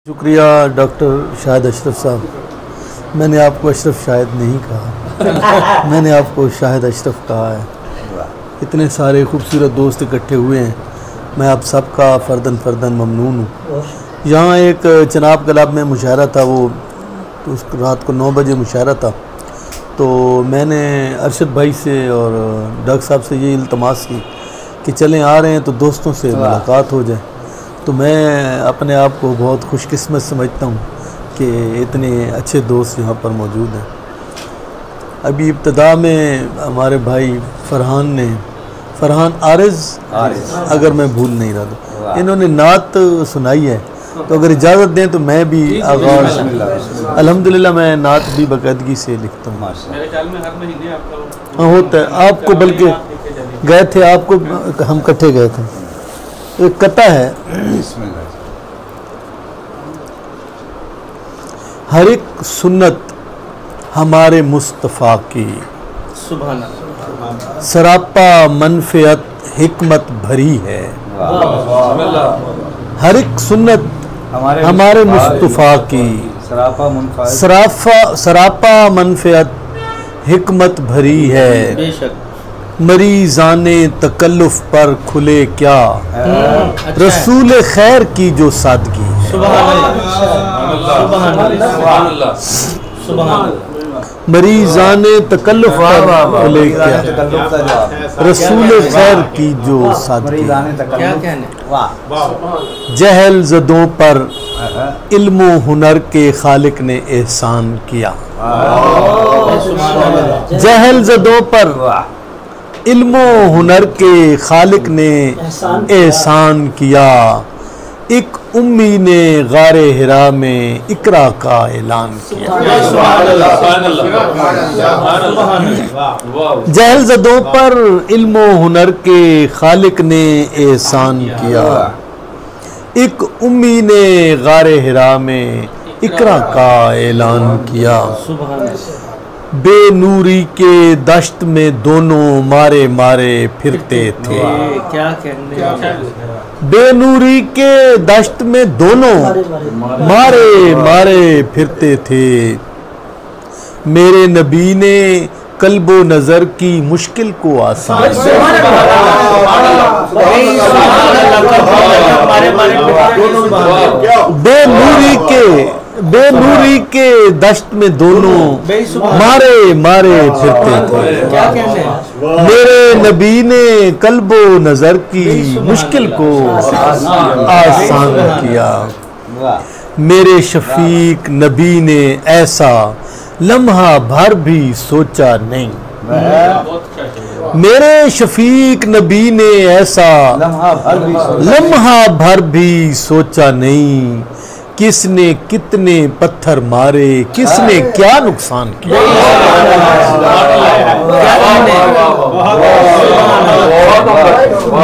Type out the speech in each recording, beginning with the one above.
शुक्रिया डॉक्टर शाहिद अशरफ साहब। मैंने आपको अशरफ शाहिद नहीं कहा मैंने आपको शाहिद अशरफ कहा है। इतने सारे खूबसूरत दोस्त इकट्ठे हुए हैं, मैं आप सबका फ़र्दन फ़र्दन ममनून हूँ। यहाँ एक चनाब क्लब में मुशायरा था, वो उस रात को 9 बजे मुशायरा था, तो मैंने अरशद भाई से और डॉक्टर साहब से ये इल्तमास की कि चलें आ रहे हैं तो दोस्तों से मुलाकात हो जाए। तो मैं अपने आप को बहुत खुशकिस्मत समझता हूँ कि इतने अच्छे दोस्त यहाँ पर मौजूद हैं। अभी इब्तदा में हमारे भाई फरहान आरिज़ अगर मैं भूल नहीं रहा तो इन्होंने नात सुनाई है, तो अगर इजाज़त दें तो मैं भी आगाज़ अल्हम्दुलिल्लाह मैं नात भी बाकायदगी से लिखता हूँ। हाँ होता है, आपको बल्कि गए थे, आपको हम इकट्ठे गए थे। एक कथा है, हर एक सुन्नत हमारे मुस्तफ़ा की सरापा मनफ़ियत हिकमत भरी है। हर एक सुन्नत हमारे मुस्तफ़ा की सरापा मनफ़ियत हिकमत भरी है। मरीज़ाने तकल्लुफ़ पर खुले क्या रसूल खैर की जो सादगी। मरीज़ाने तकल्लुफ़ पर खुले क्या रसूल खैर की जो सादगी। जहल ज़दों पर इल्म हुनर के खालिक ने एहसान किया। जहल ज़दों पर इल्म हुनर के खालिक ने एहसान किया। एक उम्मी ने गारे हिरा में इकरा का ऐलान किया। जहल ज़दों पर इल्म हुनर के खालिक ने एहसान किया। एक उम्मी ने गारे हिरा में इकरा का ऐलान किया। बेनूरी के दश्त में दोनों मारे मारे फिरते थे। क्या कहने, बेनूरी के दश्त में दोनों मारे मारे फिरते थे। मेरे नबी ने कल्बो नजर की मुश्किल को आसान। बेनूरी के दश्त में दोनों मारे मारे फिरते थे। मेरे नबी ने कल्बो नजर की मुश्किल को आसान किया। मेरे शफीक नबी ने ऐसा लम्हा भर भी सोचा नहीं। मेरे शफीक नबी ने ऐसा लम्हा भर भी सोचा नहीं। किसने कितने पत्थर मारे, किसने क्या नुकसान किया।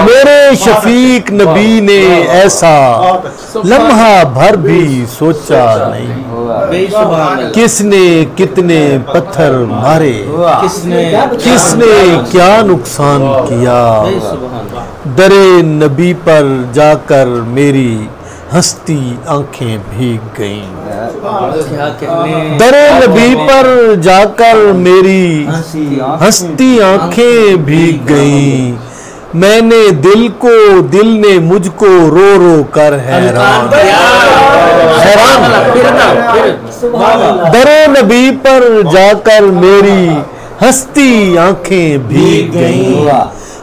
मेरे शफीक नबी ने ऐसा लम्हा भर भी सोचा नहीं। किसने कितने पत्थर मारे, किसने क्या नुकसान किया। दरे नबी पर जाकर मेरी हंसती आंखें भीग गईं। दरे नबी पर जाकर मेरी हंसती आंखें भीग गईं। मैंने दिल ने मुझको रो रो कर हैरान। दरे नबी पर जाकर मेरी हंसती आंखें भीग गईं।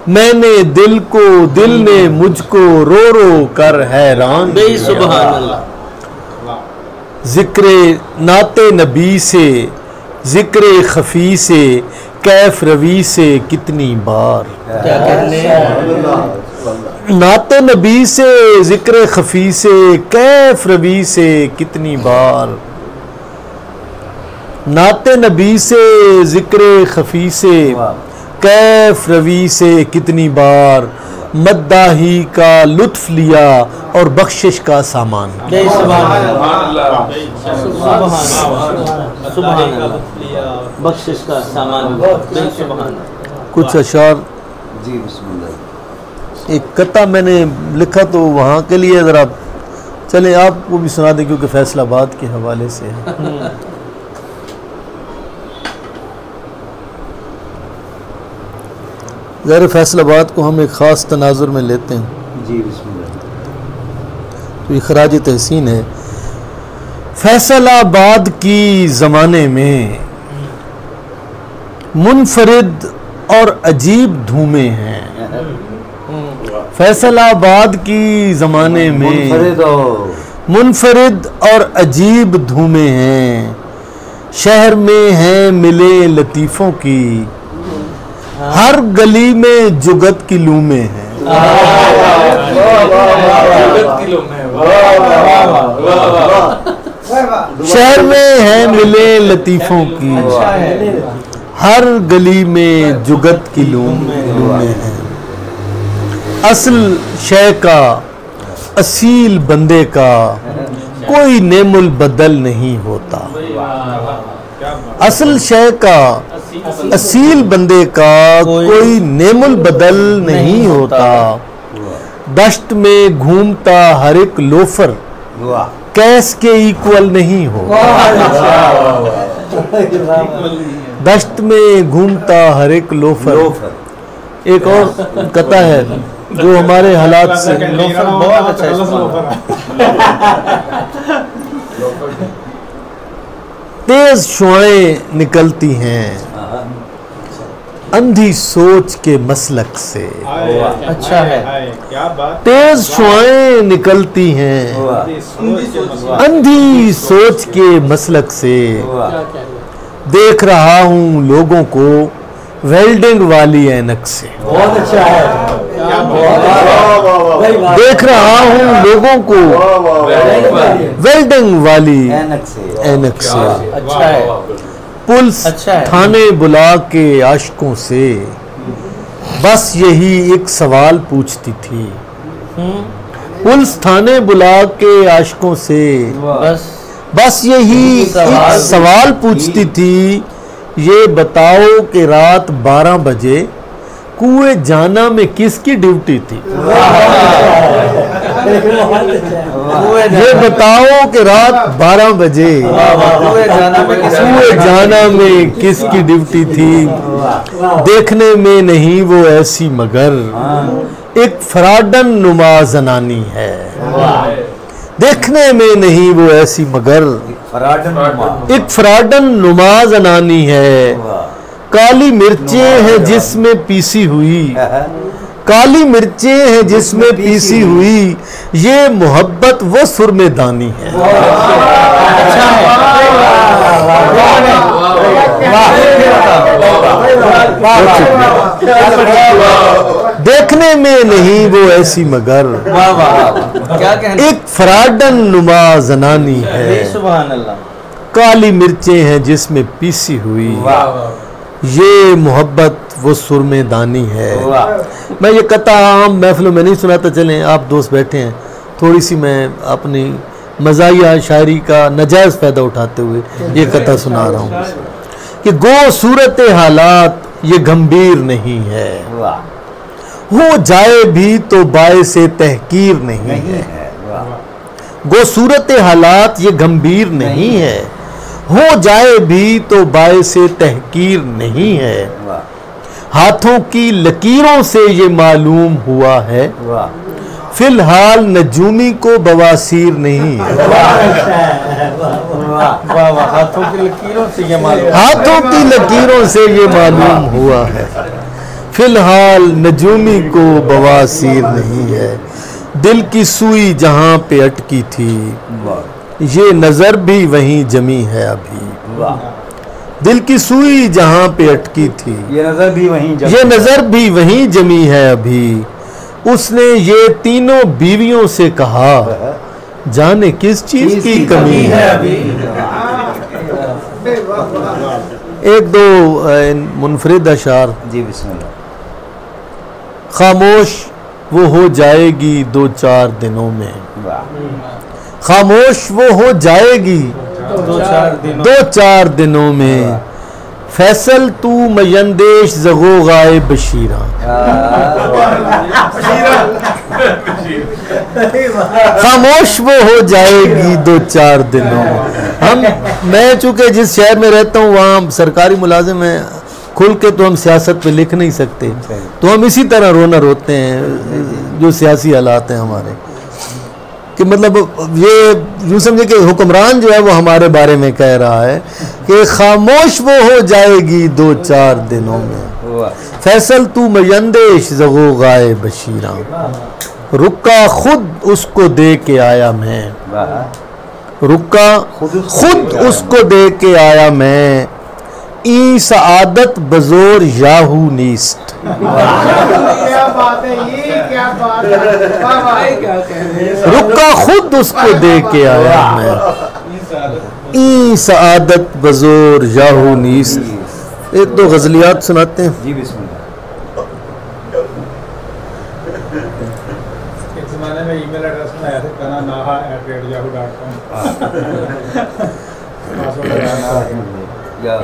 मैंने दिल ने मुझको रो रो कर हैरान। जिक्रे नाते नबी से, जिक्रे खफी से, कैफ रवी से कितनी बार। नाते नबी से, जिक्रे खफी से, कैफ रवी से कितनी बार। नाते नबी से, जिक्रे खफी से, कैफ रवी से कितनी बार। मद्दाही का लुत्फ लिया और बख्शिश का सामान। बख्शिश का सामान। कुछ अशार एक कथा मैंने लिखा तो वहाँ के लिए ज़रा चले आपको भी सुना दें क्योंकि फैसलाबाद के हवाले से है। ज़ाहिर फैसलाबाद को हम एक ख़ास तनाजुर में लेते हैं जी बिस्मिल्लाह। तो ये खराज तहसीन है। फैसलाबाद की ज़माने में मुनफरिद और अजीब धूमें हैं। फैसलाबाद की ज़माने में मुनफरिद और अजीब धूमें हैं। शहर में हैं मिले लतीफ़ों की, हर गली में जुगत की लूमें हैं। शहर में हैं मिले लतीफ़ों की, हर गली में जुगत की लूमें हैं। असल शय का असील बंदे का कोई नेमुल बदल नहीं होता। असल शय का असील बंदे का कोई नेमुल बदल नहीं होता। दश्त में घूमता हर एक लोफर कैस के इक्वल नहीं होता। दश्त में घूमता हर एक लोफर। एक और कथा है जो हमारे हालात से बहुत अच्छा तेज शुआएं निकलती हैं अंधी सोच के मसलक से। अच्छा है। तेज शुआएं निकलती हैं अंधी सोच के मसलक से। देख रहा हूँ लोगों को वेल्डिंग वाली ऐनक से। बहुत अच्छा है। देख रहा हूँ लोगों को वेल्डिंग वाली ऐनक से। अच्छा है। पुलिस अच्छा है। थाने बुला के आशिकों से बस यही एक सवाल पूछती थी। पुलिस थाने बुला के आशिकों से बस यही एक सवाल पूछती थी। ये बताओ कि रात 12 बजे कुएं जाना में किसकी ड्यूटी थी? ये बताओ कि रात 12 बजे कुएं जाना में किसकी ड्यूटी थी? देखने में नहीं वो ऐसी मगर एक फराडन नुमा जनानी है। देखने में नहीं वो ऐसी मगर एक फराडन नुमा जनानी है। काली मिर्चें हैं जिसमें पीसी हुई, काली मिर्चें हैं जिसमें पीसी हुई, ये मोहब्बत वो सुरमेदानी है। देखने में नहीं वो ऐसी मगर एक फराडन नुमा जनानी है। सुभान अल्लाह। काली मिर्चें हैं जिसमें पीसी हुई, ये मोहब्बत वो सुरमेदानी है। मैं ये कथा आम महफिलों में नहीं सुनाता, चलें आप दोस्त बैठे हैं, थोड़ी सी मैं अपनी मज़ाहिया शायरी का नजायज़ फ़ायदा उठाते हुए ये कथा सुना रहा हूँ कि गो सूरत हालात ये गंभीर नहीं है, हो जाए भी तो बायसे तहकीर नहीं है। गो सूरत हालात ये गंभीर नहीं है, हो जाए भी तो बायसे तहकीर नहीं है। हाथों की लकीरों से ये मालूम हुआ है, फिलहाल नजूमी को बवासीर नहीं है। हाथों की लकीरों से ये मालूम, हाथों की लकीरों से ये मालूम हुआ है, फिलहाल नजूमी को बवासीर नहीं है। दिल की सुई जहाँ पे अटकी थी, ये नज़र भी वहीं जमी है अभी। दिल की सुई जहाँ पे अटकी थी, ये नजर भी वहीं ये नज़र भी वहीं जमी है अभी। उसने ये तीनों बीवियों से कहा, जाने किस चीज की कमी है अभी। एक दो मुनफरिद अशार। जी बिस्मिल्लाह। खामोश वो हो जाएगी 2-4 दिनों में, खामोश वो हो जाएगी 2-4 दिनों में। फैसल तू मयंदेश जगो गाए बशीरा, खामोश वो हो जाएगी 2-4 दिनों में। मैं चूंकि जिस शहर में रहता हूँ वहाँ सरकारी मुलाजिम है, खुल के तो हम सियासत पे लिख नहीं सकते, तो हम इसी तरह रोना रोते हैं जो सियासी हालात हैं हमारे, कि मतलब ये यूँ समझे कि हुक्मरान जो है वो हमारे बारे में कह रहा है कि खामोश वो हो जाएगी 2-4 दिनों में। फैसल तू मयंदेश जगो गाए बशीरा, रुका खुद उसको दे के आया मैं, रुका खुद उसको दे के आया मैं, ई सआदत बजोर याहू नीस्ट। क्या बात है, ये क्या बात है, वाह वाह। रुका खुद उसको दे के आया मैं, ई सआदत बजोर याहू नीस्त। एक दो गजलियात सुनाते हैं जी बिस्मिल्लाह। एक जमाने में ईमेल एड्रेस बनाया था कहना naha@yahoo.com। या